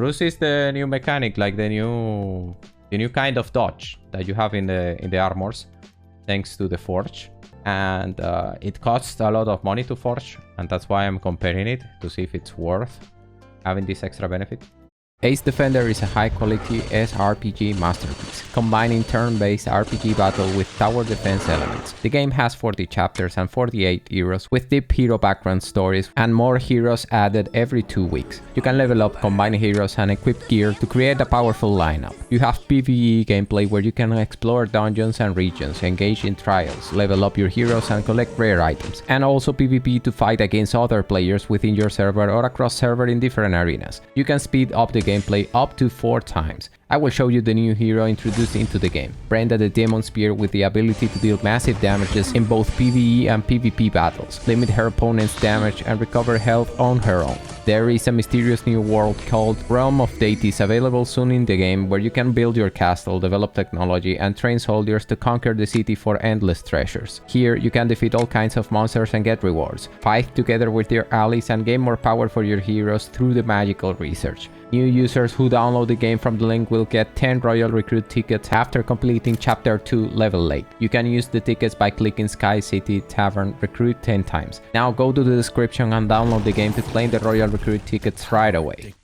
RUSE is the new mechanic, like the new kind of dodge that you have in the armors, thanks to the forge. And it costs a lot of money to forge, and that's why I'm comparing it to see if it's worth having this extra benefit. Ace Defender is a high-quality SRPG masterpiece, combining turn-based RPG battle with tower defense elements. The game has 40 chapters and 48 heroes, with deep hero background stories and more heroes added every 2 weeks. You can level up, combine heroes and equip gear to create a powerful lineup. You have PvE gameplay where you can explore dungeons and regions, engage in trials, level up your heroes and collect rare items, and also PvP to fight against other players within your server or across server in different arenas. You can speed up the gameplay up to 4 times. I will show you the new hero introduced into the game, Brenda the Demon Spear, with the ability to deal massive damages in both PvE and PvP battles, limit her opponent's damage and recover health on her own. There is a mysterious new world called Realm of Deities available soon in the game, where you can build your castle, develop technology and train soldiers to conquer the city for endless treasures. Here you can defeat all kinds of monsters and get rewards, fight together with your allies and gain more power for your heroes through the magical research. New users who download the game from the link will get 10 Royal Recruit tickets after completing Chapter 2 level 8. You can use the tickets by clicking Sky City Tavern Recruit 10 times. Now go to the description and download the game to claim the Royal Recruit tickets right away.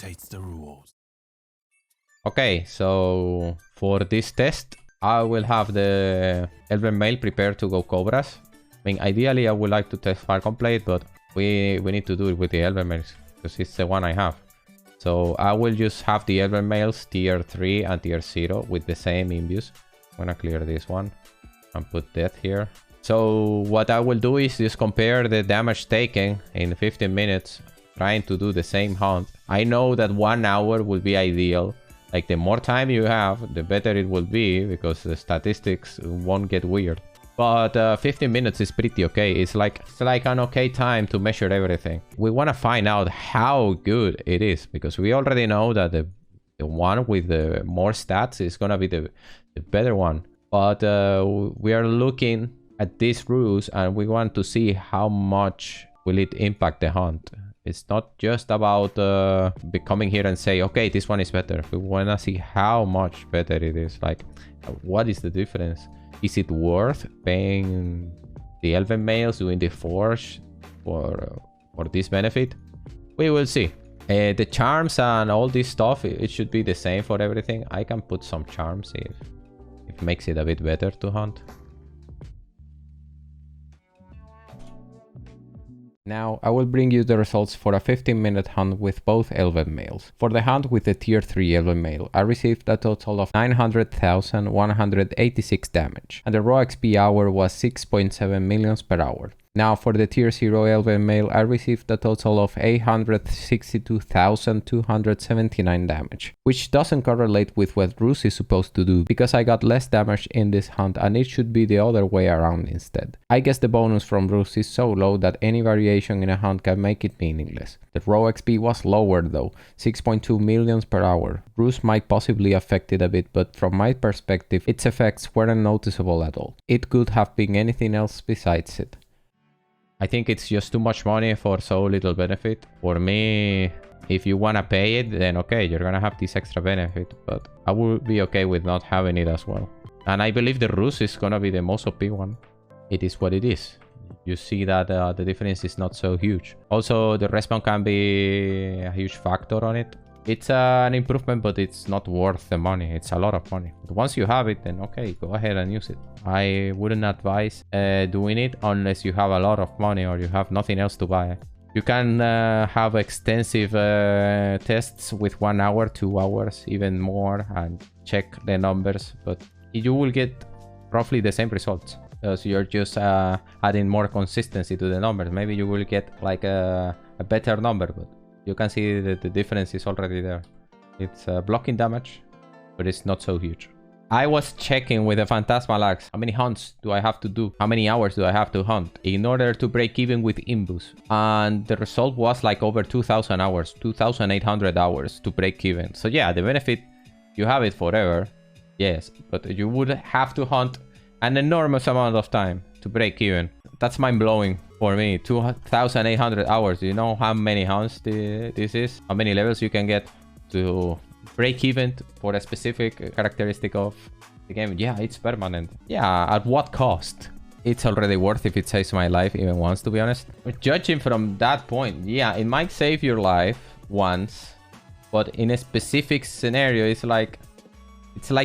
Okay, so for this test, I will have the Elven Male prepared to go Cobras. I mean, ideally I would like to test Fire Complete, but we need to do it with the Elven Males because it's the one I have. So I will just have the Elven Males tier 3 and tier 0 with the same imbues. I'm gonna clear this one and put that here. So what I will do is just compare the damage taken in 15 minutes trying to do the same hunt. I know that 1 hour will be ideal. Like the more time you have, the better it will be because the statistics won't get weird. But 15 minutes is pretty okay. It's like an okay time to measure everything. We want to find out how good it is because we already know that the one with the more stats is gonna be the better one. But we are looking at this RUSE and we want to see how much will it impact the hunt. It's not just about coming here and say, okay, this one is better. We want to see how much better it is. Like, what is the difference? Is it worth paying the Elven Males doing the Forge for this benefit? We will see. The charms and all this stuff, it should be the same for everything. I can put some charms if it makes it a bit better to hunt. Now, I will bring you the results for a 15-minute hunt with both Elven Males. For the hunt with the tier 3 Elven Male, I received a total of 900,186 damage, and the raw XP hour was 6.7 millions per hour. Now, for the tier 0 Elven Male, I received a total of 862,279 damage, which doesn't correlate with what RUSE is supposed to do, because I got less damage in this hunt and it should be the other way around instead. I guess the bonus from RUSE is so low that any variation in a hunt can make it meaningless. The raw XP was lower though, 6.2 millions per hour. RUSE might possibly affect it a bit, but from my perspective, its effects weren't noticeable at all. It could have been anything else besides it. I think it's just too much money for so little benefit. For me, if you want to pay it, then okay, you're going to have this extra benefit. But I would be okay with not having it as well. And I believe the RUSE is going to be the most OP one. It is what it is. You see that the difference is not so huge. Also, the respawn can be a huge factor on it. It's an improvement, but it's not worth the money. It's a lot of money. But once you have it, then okay, go ahead and use it. I wouldn't advise doing it unless you have a lot of money or you have nothing else to buy. You can have extensive tests with 1 hour, 2 hours, even more, and check the numbers. But you will get roughly the same results. So you're just adding more consistency to the numbers. Maybe you will get like a better number, but you can see that the difference is already there. It's blocking damage, but it's not so huge. I was checking with the Phantasmal Axe. How many hunts do I have to do? How many hours do I have to hunt in order to break even with Imbus? And the result was like over 2,000 hours, 2,800 hours to break even. So yeah, the benefit, you have it forever. Yes, but you would have to hunt an enormous amount of time to break even. That's mind-blowing for me. 2,800 hours. Do you know how many hunts this is? How many levels you can get? to break even for a specific characteristic of the game. Yeah, it's permanent. Yeah, at what cost? It's already worth if it saves my life even once, to be honest. But judging from that point, yeah, it might save your life once, but in a specific scenario, it's like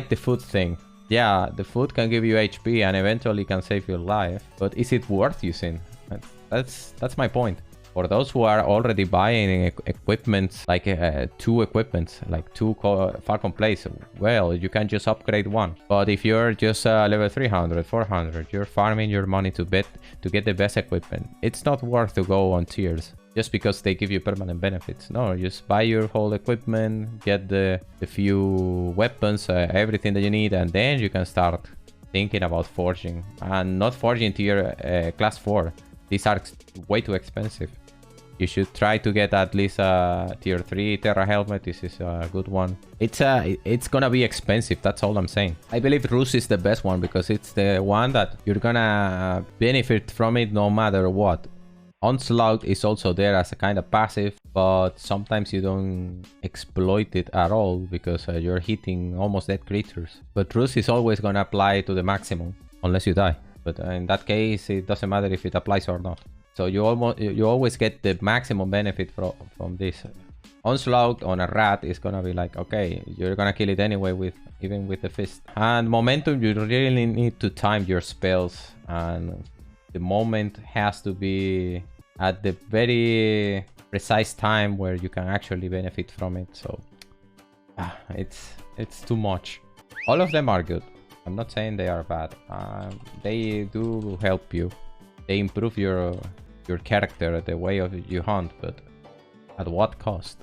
the food thing. Yeah, the food can give you HP and eventually can save your life, but is it worth using? That's my point. For those who are already buying equipment, like two equipments, like two Falcon plates, well, you can just upgrade one. But if you're just level 300, 400, you're farming your money to get the best equipment. It's not worth to go on tiers just because they give you permanent benefits. No, just buy your whole equipment, get the few weapons, everything that you need, and then you can start thinking about forging. And not forging tier class 4. These are way too expensive. You should try to get at least a tier 3 Terra helmet. This is a good one. It's gonna be expensive, that's all I'm saying. I believe RUSE is the best one because it's the one that you're gonna benefit from it no matter what. Onslaught is also there as a kind of passive, but sometimes you don't exploit it at all because you're hitting almost dead creatures. But RUSE is always gonna apply to the maximum unless you die. But in that case, it doesn't matter if it applies or not. So you always get the maximum benefit from this. Onslaught on a rat is gonna be like, okay, you're gonna kill it anyway even with the fist. And momentum, you really need to time your spells, and the moment has to be at the very precise time where you can actually benefit from it. So it's too much. All of them are good. I'm not saying they are bad. They do help you. They improve your character, the way of you hunt, but at what cost?